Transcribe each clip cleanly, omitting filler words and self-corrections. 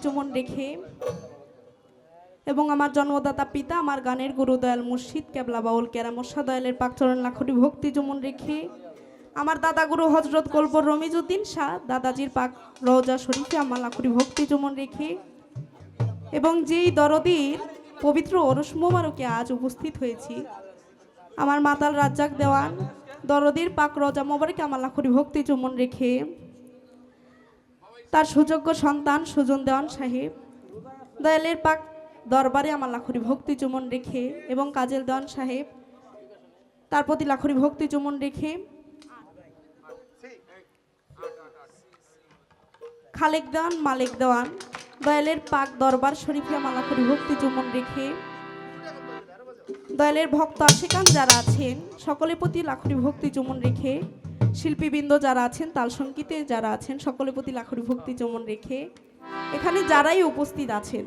চুমন রেখে এবং আমার জন্মদাতা পিতা আমার গানের গুরু দয়াল মুর্শিদ কেবলা বাউল কেরামশা দয়ালের পাকচরণ লাখটি ভক্তি চুমন রেখে আমার দাদা গুরু হজরত কলবর রমিজউদ্দিন শাহ দাদাজির পাক রওজা শরীফে আমার লাখটি ভক্তি চুমন রেখে এবং যেই দরদির পবিত্র ওরস মোবারকে আজ উপস্থিত হয়েছি আমার মাতাল রাজ্জাক দেওয়ান দরদির পাক রওজা মোবারকে আমার লাখটি ভক্তি চুমন রেখে তার সুযোগ্য সন্তান সুজন দেওয়ান সাহেব দয়ালের পাক দরবারে আমার লাখরি ভক্তি চুমন রেখে এবং কাজল দেওয়ান সাহেব তার প্রতি লাখরি ভক্তি চুমন রেখে খালেক দেওয়ান মালিক দেওয়ান দয়ালের পাক দরবার শরীফে আমার লাখরি ভক্তি চুমন রেখে দয়ালের ভক্ত আশিকান যারা আছেন সকলের প্রতি লাখরি ভক্তি চুমন রেখে শিল্পীবৃন্দ যারা আছেন তাল সঙ্গীতে যারা আছেন সকলের প্রতি লাখরি ভক্তি চুমন রেখে এখানে যারাই উপস্থিত আছেন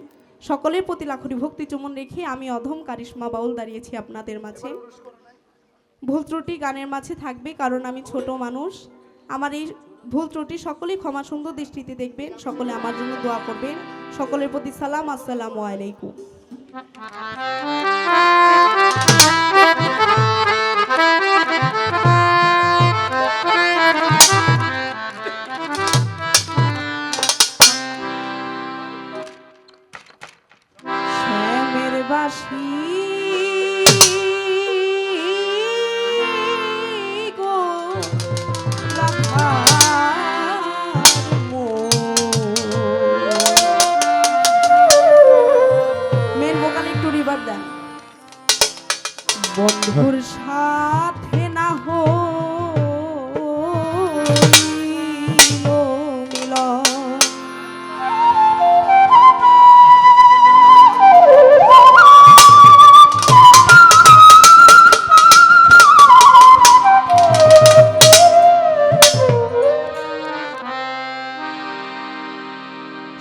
সকলের প্রতি লাখরি ভক্তি চুমন রেখে আমি অধম কারিশমা বাউল দাঁড়িয়েছি আপনাদের মাঝে। ভুল ত্রুটি গানের মাঝে থাকবে কারণ আমি ছোট মানুষ, আমার এই ভুল ত্রুটি সকলেই ক্ষমা সুন্দর দৃষ্টিতে দেখবেন, সকলে আমার জন্য দোয়া করবেন। সকলের প্রতি সালাম, আসসালামু আলাইকুম। বাসি গো মেন ভোকাল একটু রিভার দেন। বন্ধুর সাথে না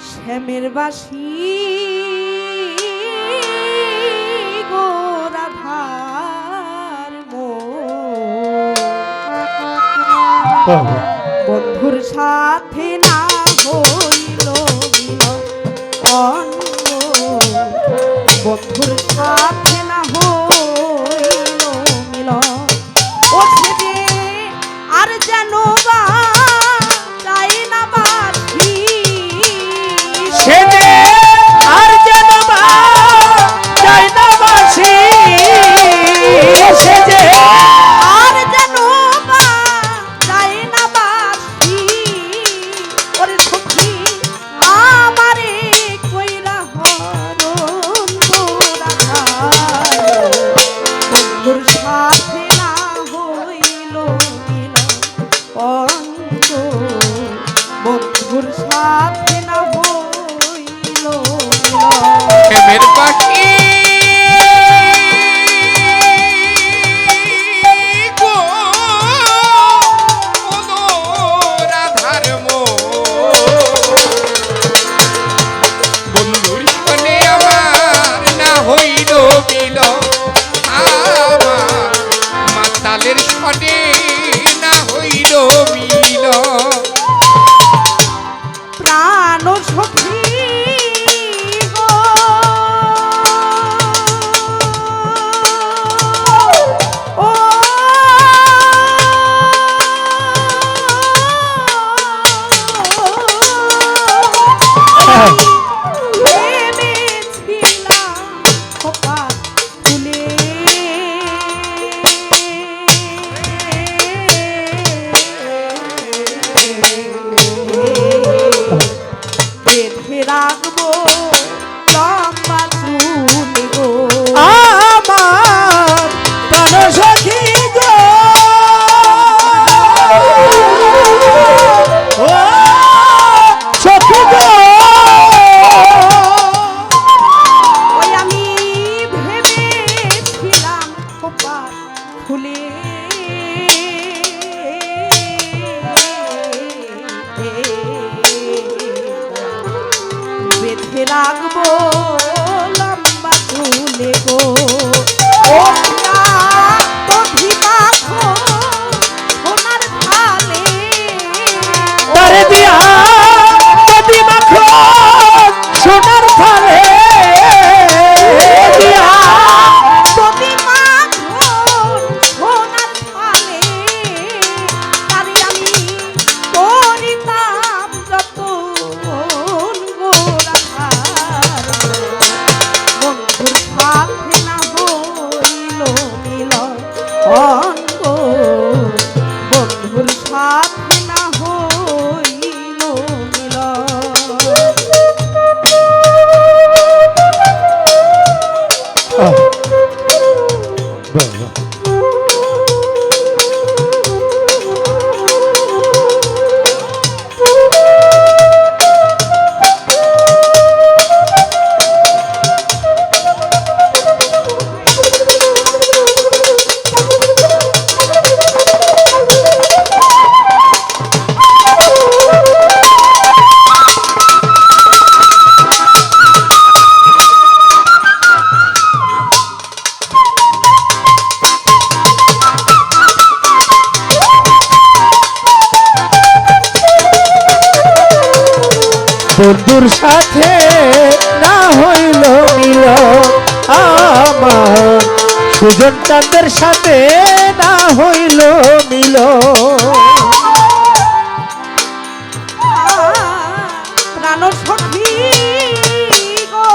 শ্যামের বাসি গো রাধার বন্ধুর সাথে না হইল মিলন, বন্ধুর সাথে না হইল মিলন, ও ছেড়ে আর যেন বা চাই না বাসি, সেজে আর যেন বা চাই না বাসি, সেজে আর যেন বা চাই না বাসি, ওরে সখী আমারে কইরা হরণ তোরা বন্ধুর সাথে না হইল মিলন অন্ত, বন্ধুর সাথে না হইল প্রেমের পাখি গো রাধার বন্ধুর সনে আমার না হইল মিলন, আমার মাতালের সনে না হইল মিলন, প্রাণ সখী রাখবো লম্বা চুল গো আমার প্রাণ সখী গো, ও সখী গো, ওই আমি ভেবেছিলাম খোপা ফুলে বেঁধে রাখবো লম্বা চুলে গো, সোনার থালে তারে দিয়া প্রতি মাখন বন্ধুর সাথে না হইল মিলন আমার, সুজন চাঁদের সাথে না হইল মিলন। প্রাণ সখী গো,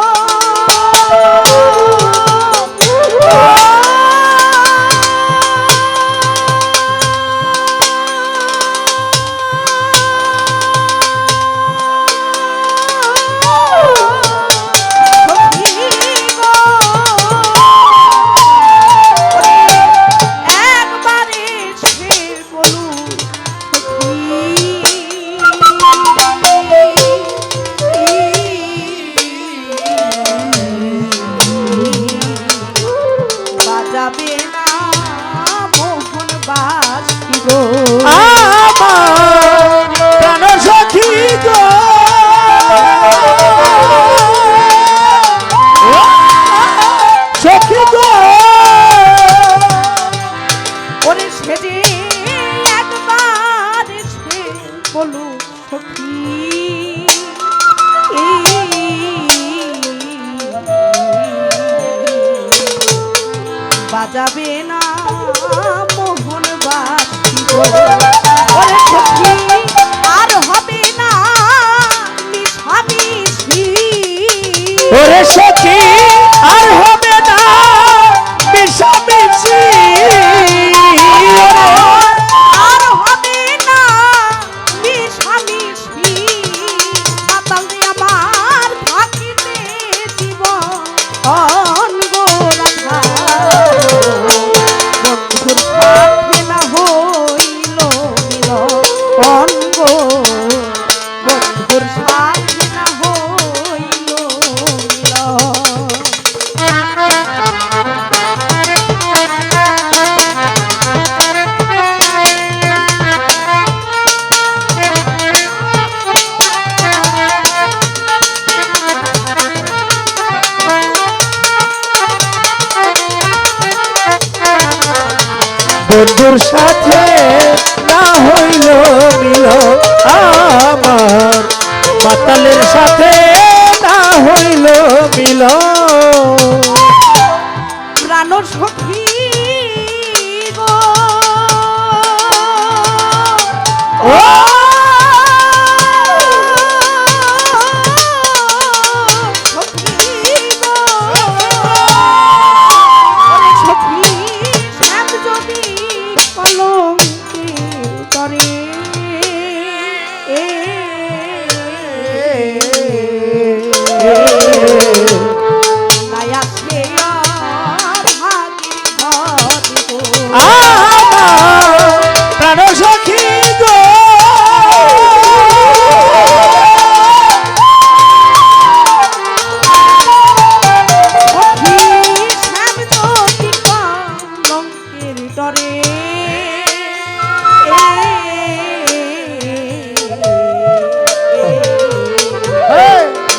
বাজাবে না মোহন বাসি গো, ওরে সখী আর হবে না মিশামিশি, ওরে সখী আর হবে না মিশামিশি, আর হবে না মিশামিশি, মাতাল রে আমার থাকিতে জীবন গো রাধা, বন্ধুর সাথে না হইল মিলন গো, বন্ধুর সাথে না হইল বন্ধুর সাথে না হইল মিলন আমার, মাতালের সাথে না হইল মিলন। প্রাণ সখী গো, ও সখী গো, ওরে সখী শ্যাম যদি কলঙ্কে করে, মায়া সে ভাগের ঘরে গো, প্রাণ সখী গো, সখী শ্যাম যদি কলঙ্কের ডরে,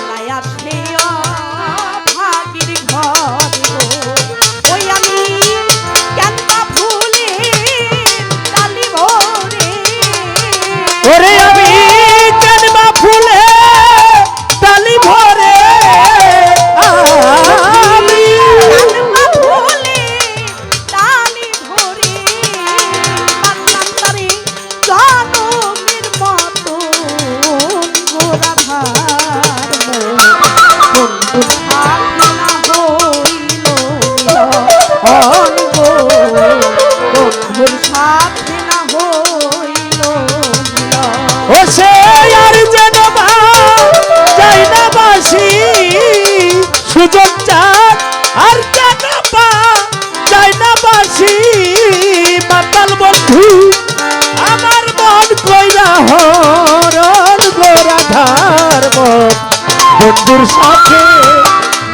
মায়া সে ভাগের ঘরে গো, ওই আমি কেন ভুলে ডালি ভরে, ওরে আমি জন্মা ফুলে ডালি ভরে, আমি কানমা ভুলে ডালি ভরে, বাঁধলাম তারে জনমের মতো গো রাধার মন, বন্ধুর সাথে না হইল মিলন গো, বন্ধুর সাথে না হইল মিলন। ও সে আর যেন যাই না বাসি, সুজন চাঁদ আর যেন যাই না বাসি, মাতাল বন্ধু আমার মন কইরা হরণ গো রাধার মন, বন্ধুর সাথে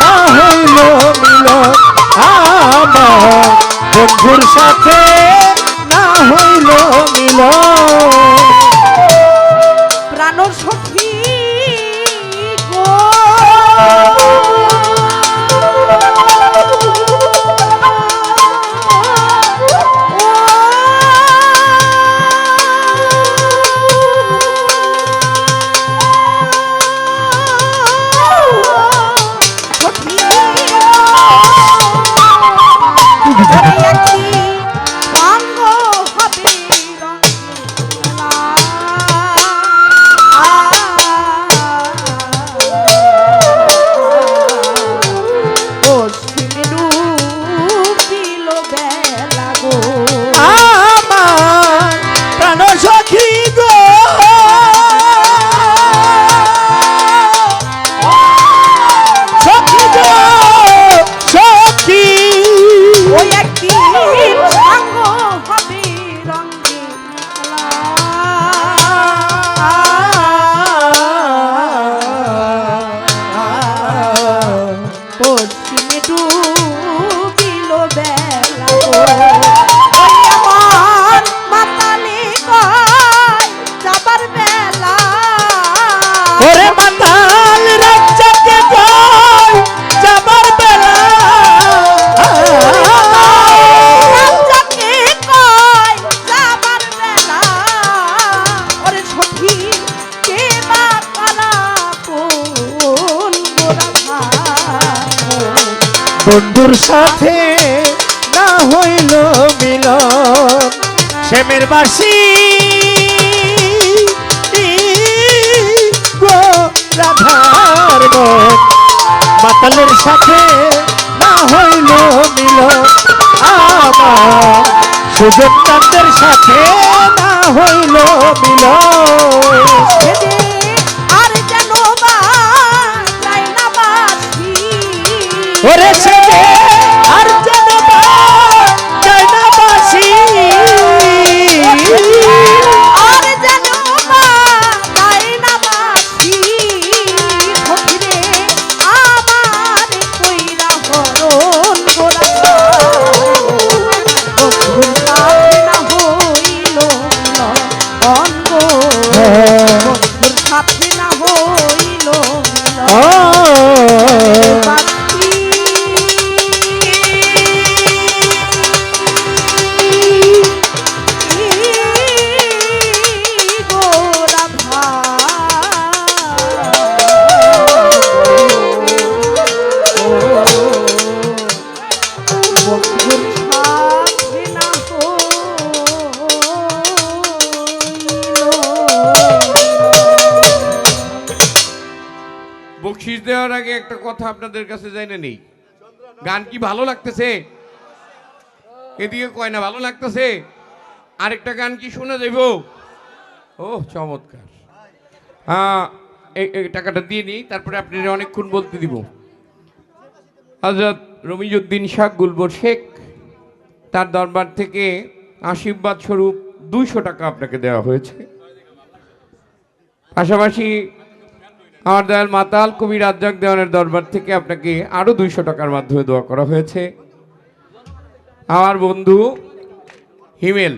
না হইল মিলন আমার, বন্ধুর সাথে না হইল মিলন। প্রাণ সখী গো, ওরে একই সঙ্গ হবে রঙিলা। পশ্চিমে ডুবিল বেলা গো। আমার প্রাণ সখী গো সখী গো সখী ওই একদিন সঙ্গ হবে রঙিলা। পশ্চিমে ডুবিল বেলা গো। ওই আমার মাতালে কয় যাবার বেলা। ওরে মাতাল রাজ্জাকে কয় যাবার বেলা রাজ্জাকে কয় যাবার বেলা। ওরে সখী কে বা কারা কোন গোরা বন্ধুর সাথে না হইল মিলন শ্যামের বাসি গো রাধার মন মাতালের সাথে না হইল মিলন আমার সুজন চাঁদের সাথে না হইল মিলন সেদে আর যেন বা যায় না বাসি। ওরে ছেলে আর যেন যায় না বাসি আর যেন বা যায় না বাসি। সখীরে আমার কইরা হরণ গোরা। বন্ধুর সাথে না হইল অঙ্গ। বন্ধুর সাথে না হইল বাসি। গো রাধা বন্ধুর সাথে না বকশিস দেওয়ার আগে একটা কথা আপনাদের কাছে জানে নেই, গান কি ভালো লাগতেছে? এদিকে কয় না ভালো লাগতেছে। আরেকটা গান কি শোনা যাইব? ও চমৎকার। এই টাকাটা দিয়ে নিই, তারপরে আপনি অনেকক্ষণ বলতে দিব। হযরত রমিজউদ্দিন শাহ গুলবর শেখ তার দরবার থেকে আশীর্বাদ স্বরূপ 200 টাকা আপনাকে দেওয়া হয়েছে। পাশাপাশি আমার দয়াল মাতাল কবি রাজ্জাক দেওয়ানের দরবার থেকে আপনাকে আরো 200 টাকার মাধ্যমে দোয়া করা হয়েছে। আমার বন্ধু হিমেল